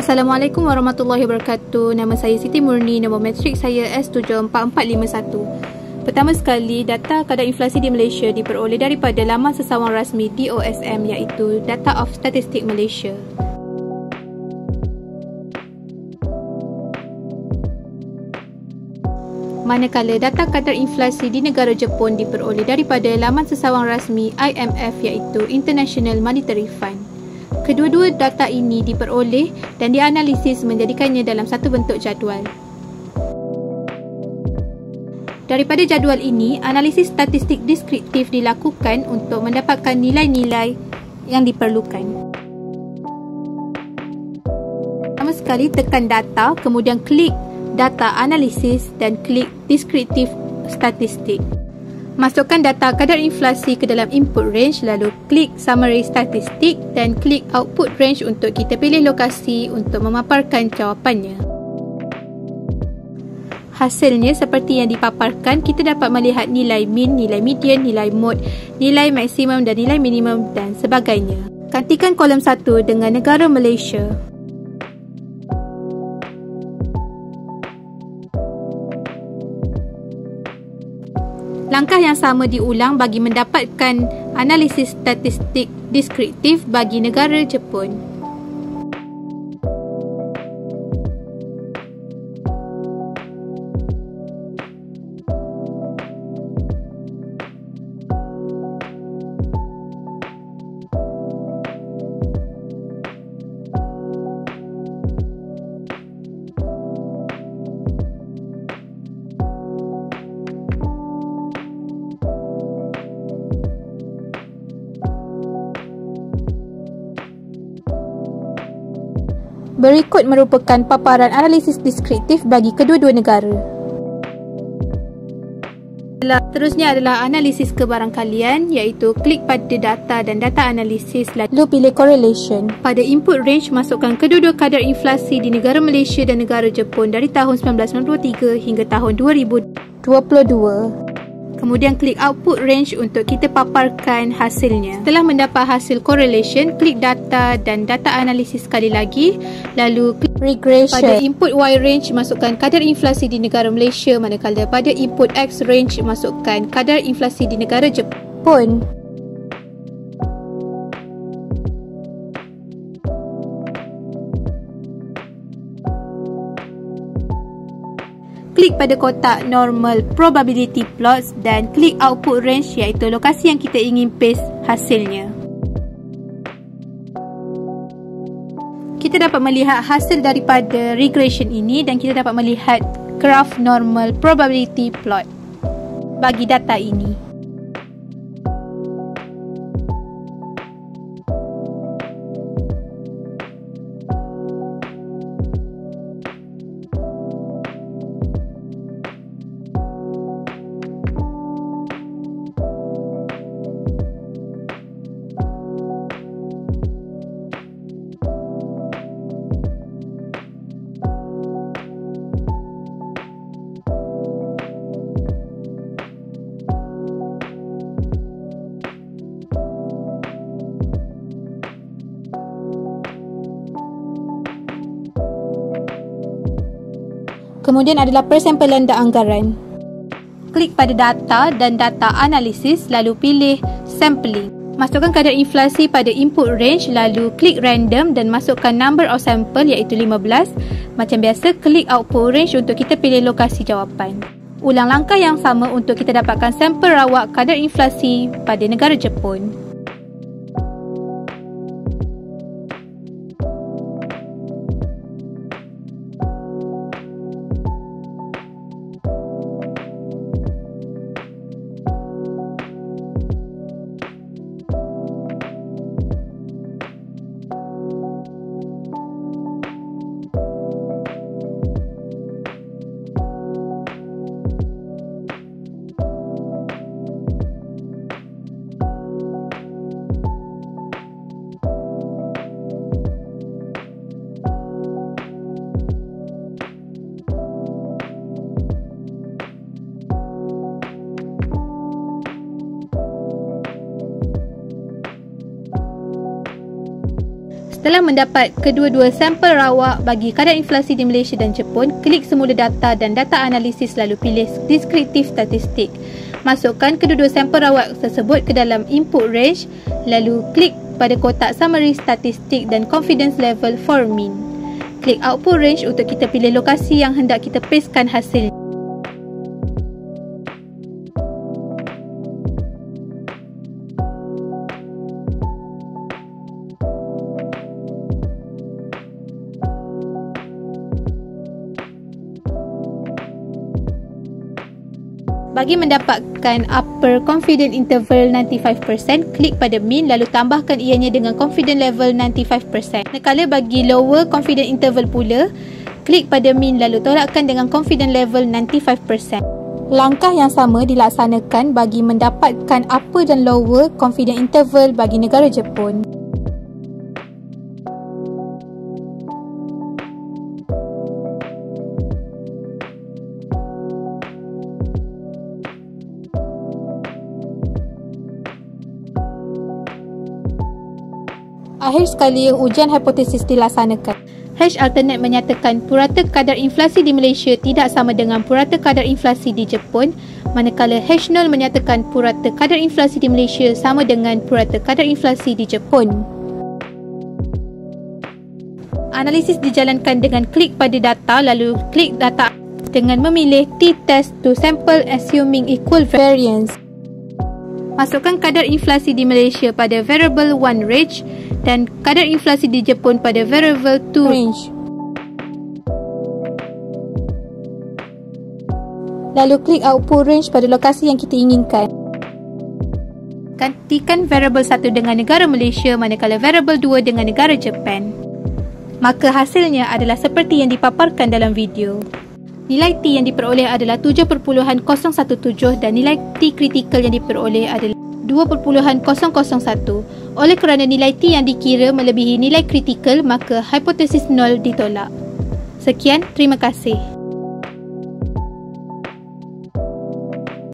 Assalamualaikum warahmatullahi wabarakatuh. Nama saya Siti Murni, nombor matrik saya S74451. Pertama sekali, data kadar inflasi di Malaysia diperoleh daripada laman sesawang rasmi DOSM, iaitu Data of Statistic Malaysia. Manakala data kadar inflasi di negara Jepun diperoleh daripada laman sesawang rasmi IMF, iaitu International Monetary Fund. Kedua-dua data ini diperoleh dan dianalisis menjadikannya dalam satu bentuk jadual. Daripada jadual ini, analisis statistik deskriptif dilakukan untuk mendapatkan nilai-nilai yang diperlukan. Pertama sekali, tekan data, kemudian klik data analisis dan klik deskriptif statistik. Masukkan data kadar inflasi ke dalam input range, lalu klik summary statistik dan klik output range untuk kita pilih lokasi untuk memaparkan jawapannya. Hasilnya seperti yang dipaparkan, kita dapat melihat nilai min, nilai median, nilai mode, nilai maksimum dan nilai minimum dan sebagainya. Gantikan kolom 1 dengan negara Malaysia. Langkah yang sama diulang bagi mendapatkan analisis statistik deskriptif bagi negara Jepun. Berikut merupakan paparan analisis deskriptif bagi kedua-dua negara. Seterusnya adalah analisis kebarangkalian, iaitu klik pada data dan data analisis, lalu pilih correlation. Pada input range, masukkan kedua-dua kadar inflasi di negara Malaysia dan negara Jepun dari tahun 1993 hingga tahun 2022. Kemudian klik output range untuk kita paparkan hasilnya. Setelah mendapat hasil correlation, klik data dan data analisis sekali lagi, lalu klik regression. Pada input Y range, masukkan kadar inflasi di negara Malaysia, manakala pada input X range, masukkan kadar inflasi di negara Jepun. Klik pada kotak normal probability plots dan klik output range, iaitu lokasi yang kita ingin paste hasilnya. Kita dapat melihat hasil daripada regression ini dan kita dapat melihat graf normal probability plot bagi data ini. Kemudian adalah persampalan dan anggaran. Klik pada data dan data analisis, lalu pilih sampling. Masukkan kadar inflasi pada input range, lalu klik random dan masukkan number of sample, iaitu 15. Macam biasa, klik output range untuk kita pilih lokasi jawapan. Ulang langkah yang sama untuk kita dapatkan sampel rawak kadar inflasi pada negara Jepun. Setelah mendapat kedua-dua sampel rawak bagi kadar inflasi di Malaysia dan Jepun, klik semula data dan data analisis lalu pilih deskriptif statistik. Masukkan kedua-dua sampel rawak tersebut ke dalam input range lalu klik pada kotak summary statistik dan confidence level for mean. Klik output range untuk kita pilih lokasi yang hendak kita pastekan hasil. Bagi mendapatkan upper confident interval 95%, klik pada mean lalu tambahkan ianya dengan confident level 95%. Manakala bagi lower confident interval pula, klik pada mean lalu tolakkan dengan confident level 95%. Langkah yang sama dilaksanakan bagi mendapatkan upper dan lower confident interval bagi negara Jepun. Akhir sekali, ujian hipotesis dilaksanakan. H alternate menyatakan purata kadar inflasi di Malaysia tidak sama dengan purata kadar inflasi di Jepun, manakala H0 menyatakan purata kadar inflasi di Malaysia sama dengan purata kadar inflasi di Jepun. Analisis dijalankan dengan klik pada data lalu klik data dengan memilih t-test to sample assuming equal variance. Masukkan kadar inflasi di Malaysia pada variable 1 range dan kadar inflasi di Jepun pada variable 2 range. Lalu klik output range pada lokasi yang kita inginkan. Gantikan variable 1 dengan negara Malaysia manakala variable 2 dengan negara Jepun. Maka hasilnya adalah seperti yang dipaparkan dalam video. Nilai T yang diperoleh adalah 7.017 dan nilai T kritikal yang diperoleh adalah 2.001. Oleh kerana nilai T yang dikira melebihi nilai kritikal, maka hipotesis 0 ditolak. Sekian, terima kasih.